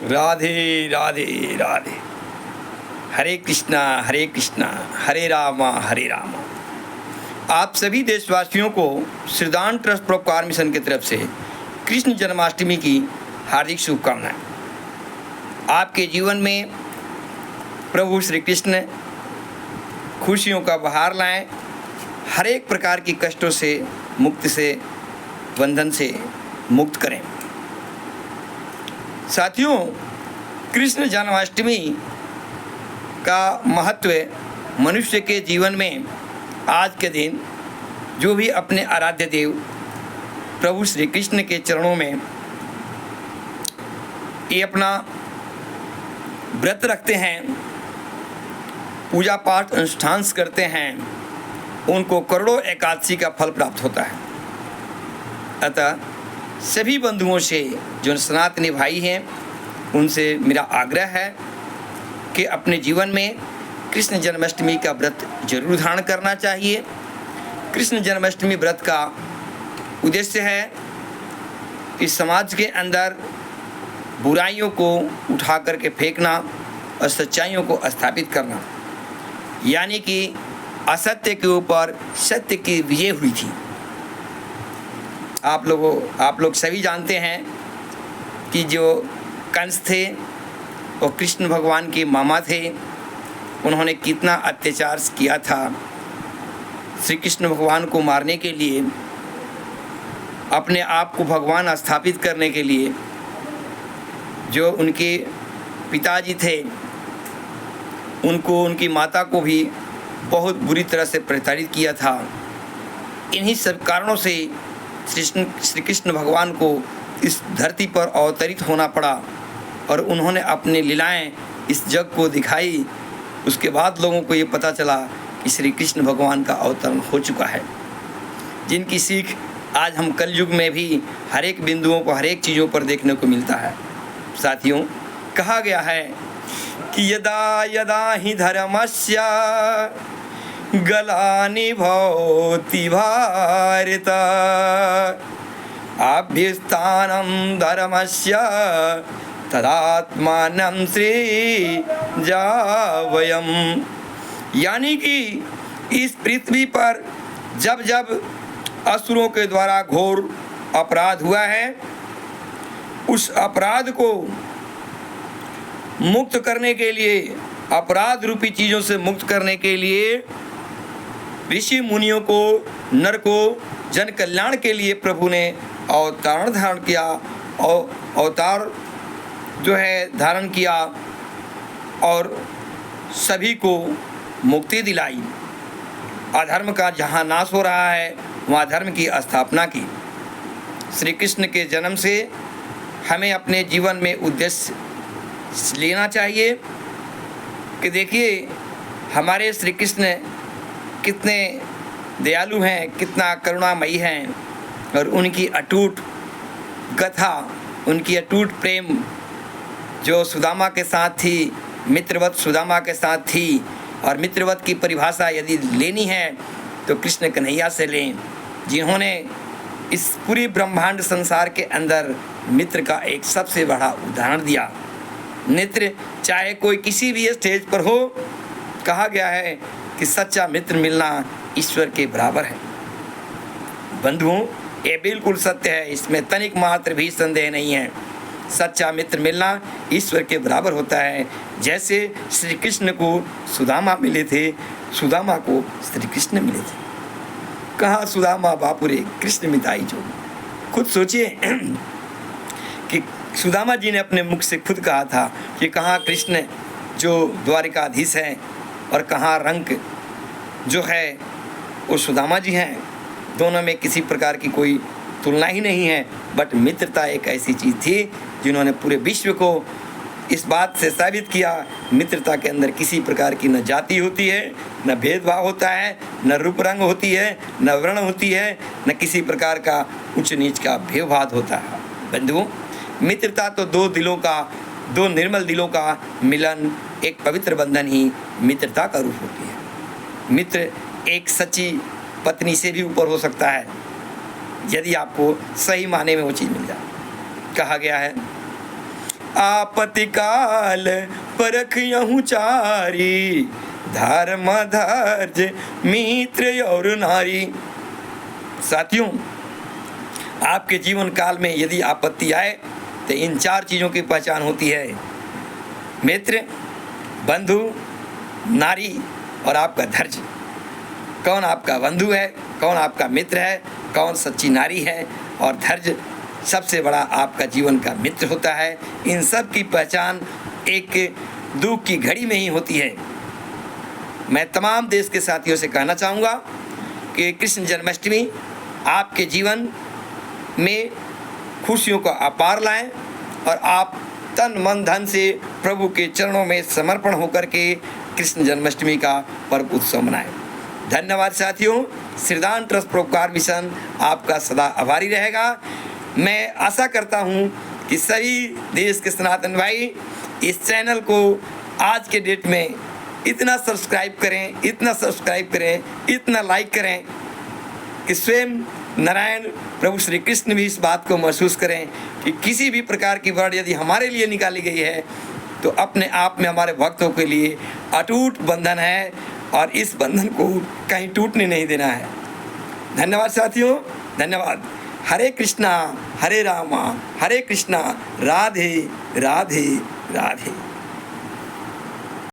राधे राधे राधे। हरे कृष्णा हरे रामा हरे रामा। आप सभी देशवासियों को श्रीदान ट्रस्ट परोपकार मिशन की तरफ से कृष्ण जन्माष्टमी की हार्दिक शुभकामनाएं। आपके जीवन में प्रभु श्री कृष्ण खुशियों का बहार लाएं, हर एक प्रकार की कष्टों से मुक्ति से बंधन से मुक्त करें। साथियों, कृष्ण जन्माष्टमी का महत्व मनुष्य के जीवन में आज के दिन जो भी अपने आराध्य देव प्रभु श्री कृष्ण के चरणों में ये अपना व्रत रखते हैं, पूजा पाठ अनुष्ठान करते हैं, उनको करोड़ों एकादशी का फल प्राप्त होता है। अतः सभी बंधुओं से जो सनातनी भाई हैं उनसे मेरा आग्रह है कि अपने जीवन में कृष्ण जन्माष्टमी का व्रत जरूर धारण करना चाहिए। कृष्ण जन्माष्टमी व्रत का उद्देश्य है कि समाज के अंदर बुराइयों को उठा करके फेंकना और सच्चाइयों को स्थापित करना, यानी कि असत्य के ऊपर सत्य की विजय हुई थी। आप लोग सभी जानते हैं कि जो कंस थे वो कृष्ण भगवान के मामा थे। उन्होंने कितना अत्याचार किया था। श्री कृष्ण भगवान को मारने के लिए, अपने आप को भगवान स्थापित करने के लिए जो उनके पिताजी थे उनको, उनकी माता को भी बहुत बुरी तरह से प्रताड़ित किया था। इन्हीं सब कारणों से श्री कृष्ण भगवान को इस धरती पर अवतरित होना पड़ा और उन्होंने अपनी लीलाएं इस जग को दिखाई। उसके बाद लोगों को ये पता चला कि श्री कृष्ण भगवान का अवतरण हो चुका है, जिनकी सीख आज हम कलयुग में भी हर एक बिंदुओं पर, हर एक चीज़ों पर देखने को मिलता है। साथियों, कहा गया है कि यदा यदा ही धर्मस्य गलानि भवति भारत अभ्युत्थानं धर्मस्य तदात्मानं सृजावयम्। यानी कि इस पृथ्वी पर जब जब असुरों के द्वारा घोर अपराध हुआ है, उस अपराध को मुक्त करने के लिए, अपराध रूपी चीज़ों से मुक्त करने के लिए ऋषि मुनियों को, नर को जन कल्याण के लिए प्रभु ने अवतार धारण किया और अवतार जो है धारण किया और सभी को मुक्ति दिलाई। अधर्म का जहाँ नाश हो रहा है वहाँ धर्म की स्थापना की। श्री कृष्ण के जन्म से हमें अपने जीवन में उद्देश्य लेना चाहिए कि देखिए हमारे श्री कृष्ण कितने दयालु हैं, कितना करुणामयी हैं, और उनकी अटूट कथा, उनकी अटूट प्रेम जो सुदामा के साथ थी, मित्रवत सुदामा के साथ थी। और मित्रवत की परिभाषा यदि लेनी है तो कृष्ण कन्हैया से लें, जिन्होंने इस पूरी ब्रह्मांड संसार के अंदर मित्र का एक सबसे बड़ा उदाहरण दिया। मित्र चाहे कोई किसी भी स्टेज पर हो, कहा गया है कि सच्चा मित्र मिलना ईश्वर के बराबर है। बंधुओं, ये बिल्कुल सत्य है, इसमें तनिक मात्र भी संदेह नहीं है। सच्चा मित्र मिलना ईश्वर के बराबर होता है। जैसे श्री कृष्ण को सुदामा मिले थे, सुदामा को श्री कृष्ण मिले थे। कहाँ सुदामा बापुरे कृष्ण मिताई जो। खुद सोचिए कि सुदामा जी ने अपने मुख से खुद कहा था कि कहाँ कृष्ण जो द्वारिकाधीश हैं और कहाँ रंक जो है वो सुदामा जी हैं। दोनों में किसी प्रकार की कोई तुलना ही नहीं है। बट मित्रता एक ऐसी चीज़ थी जिन्होंने पूरे विश्व को इस बात से साबित किया, मित्रता के अंदर किसी प्रकार की न जाति होती है, न भेदभाव होता है, न रूप रंग होती है, न वर्ण होती है, न किसी प्रकार का उच्च नीच का भेदभाव होता है। बंधुओं, मित्रता तो दो निर्मल दिलों का मिलन, एक पवित्र बंधन ही मित्रता का रूप होती है। मित्र एक सच्ची पत्नी से भी ऊपर हो सकता है यदि आपको सही माने में वो चीज़ मिल जाए। कहा गया है आपत्ति काल परखियहु चारी, धर्म धैर्य मित्र और नारी। साथियों, आपके जीवन काल में यदि आपत्ति आए तो इन 4 चीज़ों की पहचान होती है: मित्र, बंधु, नारी और आपका धैर्य। कौन आपका बंधु है, कौन आपका मित्र है, कौन सच्ची नारी है, और धैर्य सबसे बड़ा आपका जीवन का मित्र होता है। इन सब की पहचान एक दुख की घड़ी में ही होती है। मैं तमाम देश के साथियों से कहना चाहूँगा कि कृष्ण जन्माष्टमी आपके जीवन में खुशियों को अपार लाएं और आप तन मन धन से प्रभु के चरणों में समर्पण होकर के कृष्ण जन्माष्टमी का पर्व उत्सव मनाएं। धन्यवाद साथियों। श्रीदान ट्रस्ट परोपकार मिशन आपका सदा आभारी रहेगा। मैं आशा करता हूँ कि सभी देश के सनातन भाई इस चैनल को आज के डेट में इतना सब्सक्राइब करें, इतना लाइक करें कि स्वयं नारायण प्रभु श्री कृष्ण भी इस बात को महसूस करें कि किसी भी प्रकार की वर्ड यदि हमारे लिए निकाली गई है तो अपने आप में हमारे भक्तों के लिए अटूट बंधन है और इस बंधन को कहीं टूटने नहीं देना है। धन्यवाद साथियों, धन्यवाद। हरे कृष्णा हरे रामा हरे कृष्णा, राधे राधे राधे।